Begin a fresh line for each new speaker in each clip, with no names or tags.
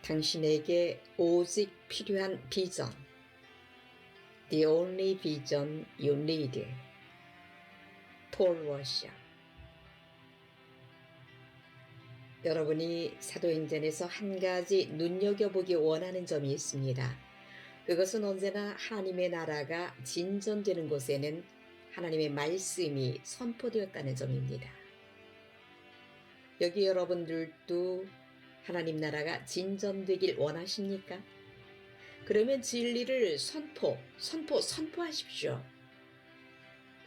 당신에게 오직 필요한 비전. The only vision you need. 폴 워셔. 여러분이 사도행전에서 한 가지 눈여겨보기 원하는 점이 있습니다. 그것은 언제나 하나님의 나라가 진전되는 곳에는 하나님의 말씀이 선포되었다는 점입니다. 여기 여러분들도 하나님 나라가 진전되길 원하십니까? 그러면 진리를 선포하십시오.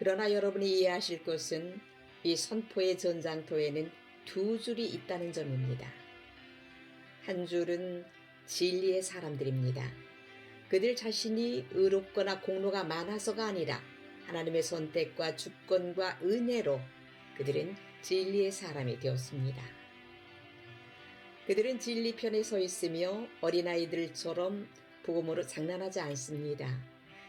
그러나 여러분이 이해하실 것은 이 선포의 전장터에는 두 줄이 있다는 점입니다. 한 줄은 진리의 사람들입니다. 그들 자신이 의롭거나 공로가 많아서가 아니라 하나님의 선택과 주권과 은혜로 그들은 진리의 사람이 되었습니다. 그들은 진리 편에 서 있으며 어린아이들처럼 복음으로 장난하지 않습니다.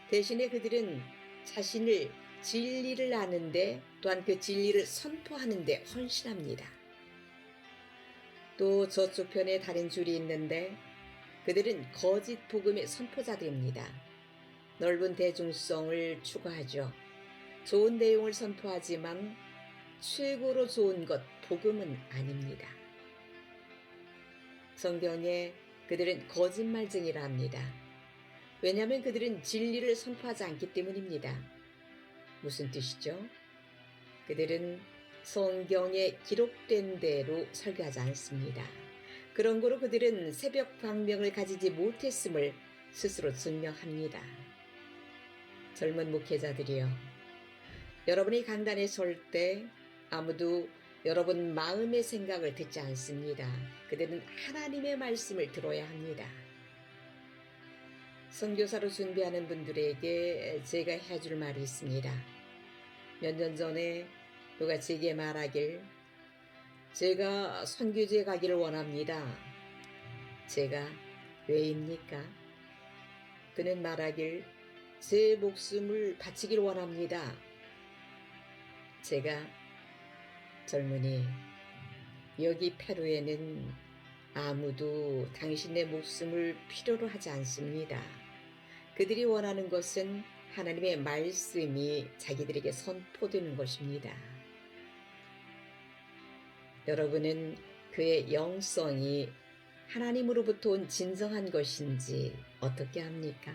대신에 그들은 자신을 진리를 아는데 또한 그 진리를 선포하는데 헌신합니다. 또 저쪽 편에 다른 줄이 있는데 그들은 거짓 복음의 선포자들입니다. 넓은 대중성을 추구하죠. 좋은 내용을 선포하지만 최고로 좋은 것 복음은 아닙니다. 성경에 그들은 거짓말쟁이라 합니다. 왜냐하면 그들은 진리를 선포하지 않기 때문입니다. 무슨 뜻이죠? 그들은 성경에 기록된 대로 설교하지 않습니다. 그런 거로 그들은 새벽 광명을 가지지 못했음을 스스로 증명합니다. 젊은 목회자들이여, 여러분이 강단에 설 때 아무도 여러분 마음의 생각을 듣지 않습니다. 그들은 하나님의 말씀을 들어야 합니다. 선교사로 준비하는 분들에게 제가 해줄 말이 있습니다. 몇 년 전에 누가 제게 말하길, 제가 선교지에 가기를 원합니다. 제가 왜입니까? 그는 말하길, 제 목숨을 바치길 원합니다. 제가, 젊은이, 여기 페루에는 아무도 당신의 목숨을 필요로 하지 않습니다. 그들이 원하는 것은 하나님의 말씀이 자기들에게 선포되는 것입니다. 여러분은 그의 영성이 하나님으로부터 온 진정한 것인지 어떻게 합니까?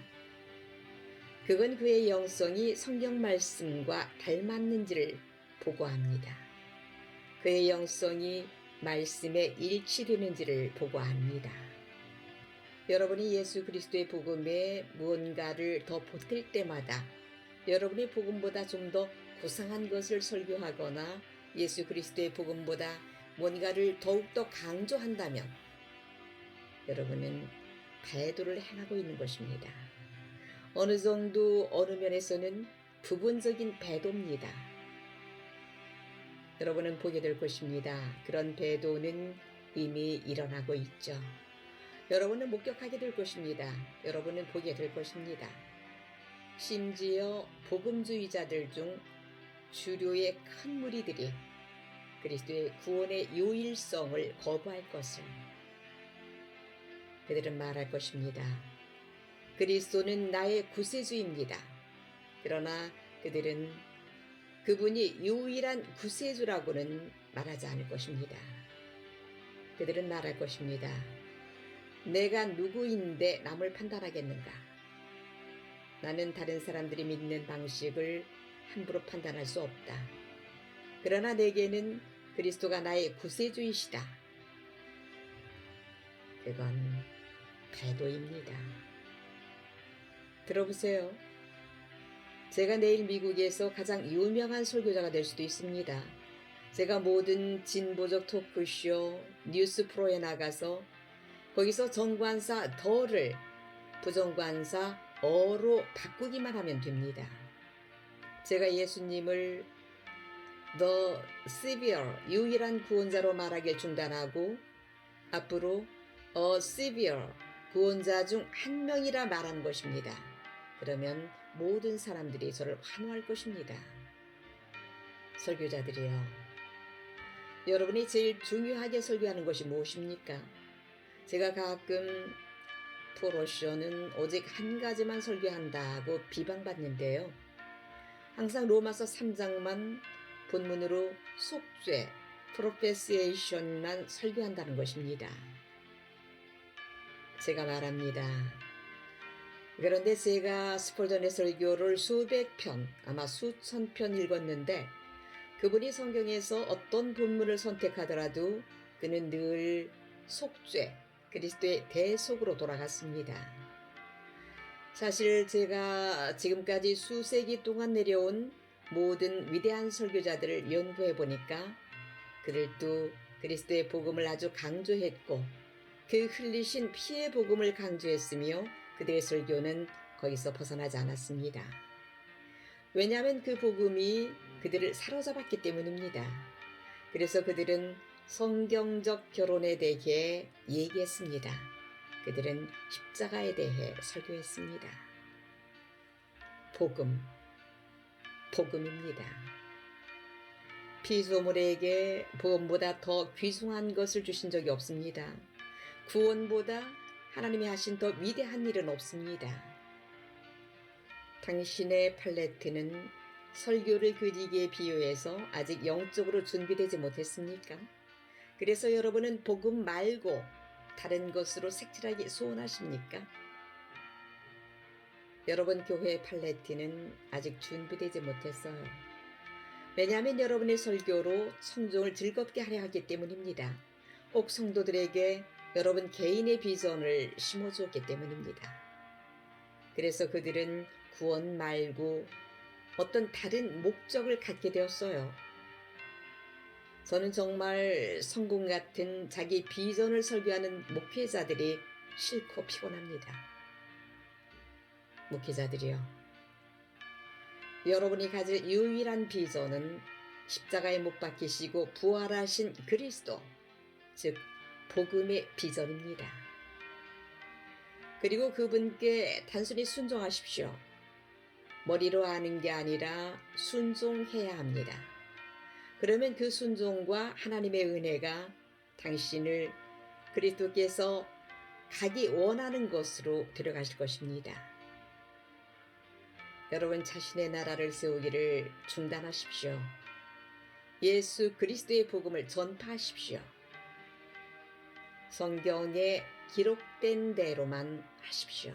그건 그의 영성이 성경 말씀과 닮았는지를 보고합니다. 그의 영성이 말씀에 일치되는지를 보고합니다. 여러분이 예수 그리스도의 복음에 무언가를 더 보탤 때마다 여러분의 복음보다 좀 더 고상한 것을 설교하거나 예수 그리스도의 복음보다 뭔가를 더욱더 강조한다면 여러분은 배도를 행하고 있는 것입니다. 어느 정도 어느 면에서는 부분적인 배도입니다. 여러분은 보게 될 것입니다. 그런 배도는 이미 일어나고 있죠. 여러분은 목격하게 될 것입니다. 여러분은 보게 될 것입니다. 심지어 복음주의자들 중 주류의 큰 무리들이 그리스도의 구원의 유일성을 거부할 것을 그들은 말할 것입니다. 그리스도는 나의 구세주입니다. 그러나 그들은 그분이 유일한 구세주라고는 말하지 않을 것입니다. 그들은 말할 것입니다. 내가 누구인데 남을 판단하겠는가? 나는 다른 사람들이 믿는 방식을 함부로 판단할 수 없다. 그러나 내게는 그리스도가 나의 구세주이시다. 그건 배도입니다. 들어보세요. 제가 내일 미국에서 가장 유명한 설교자가 될 수도 있습니다. 제가 모든 진보적 토크쇼, 뉴스 프로에 나가서 거기서 정관사 더를 부정관사 어로 바꾸기만 하면 됩니다. 제가 예수님을 The Savior, 유일한 구원자로 말하길 중단하고 앞으로 A Savior, 구원자 중 한 명이라 말하는 것입니다. 그러면 모든 사람들이 저를 환호할 것입니다. 설교자들이여, 여러분이 제일 중요하게 설교하는 것이 무엇입니까? 제가 가끔 프로쇼는 오직 한 가지만 설교한다고 비방받는데요. 항상 로마서 3장만 본문으로 속죄, 프로페시에이션만 설교한다는 것입니다. 제가 말합니다. 그런데 제가 스폴전의 설교를 수백 편, 아마 수천 편 읽었는데 그분이 성경에서 어떤 본문을 선택하더라도 그는 늘 속죄, 그리스도의 대속으로 돌아갔습니다. 사실 제가 지금까지 수세기 동안 내려온 모든 위대한 설교자들을 연구해 보니까 그들도 그리스도의 복음을 아주 강조했고 그 흘리신 피의 복음을 강조했으며 그들의 설교는 거기서 벗어나지 않았습니다. 왜냐하면 그 복음이 그들을 사로잡았기 때문입니다. 그래서 그들은 성경적 결혼에 대해 얘기했습니다. 그들은 십자가에 대해 설교했습니다. 복음입니다. 피조물에게 복음보다 더 귀중한 것을 주신 적이 없습니다. 구원보다 하나님이 하신 더 위대한 일은 없습니다. 당신의 팔레트는 설교를 그리기에 비유해서 아직 영적으로 준비되지 못했습니까? 그래서 여러분은 복음 말고 다른 것으로 색칠하기 소원하십니까? 여러분 교회의 팔레트는 아직 준비되지 못했어요. 왜냐하면 여러분의 설교로 청중을 즐겁게 하려 하기 때문입니다. 혹 성도들에게 여러분 개인의 비전을 심어주었기 때문입니다. 그래서 그들은 구원 말고 어떤 다른 목적을 갖게 되었어요. 저는 정말 성공 같은 자기 비전을 설교하는 목회자들이 싫고 피곤합니다. 목회자들이요. 여러분이 가질 유일한 비전은 십자가에 못 박히시고 부활하신 그리스도, 즉 복음의 비전입니다. 그리고 그분께 단순히 순종하십시오. 머리로 아는 게 아니라 순종해야 합니다. 그러면 그 순종과 하나님의 은혜가 당신을 그리스도께서 가기 원하는 곳으로 데려가실 것입니다. 여러분 자신의 나라를 세우기를 중단하십시오. 예수 그리스도의 복음을 전파하십시오. 성경에 기록된 대로만 하십시오.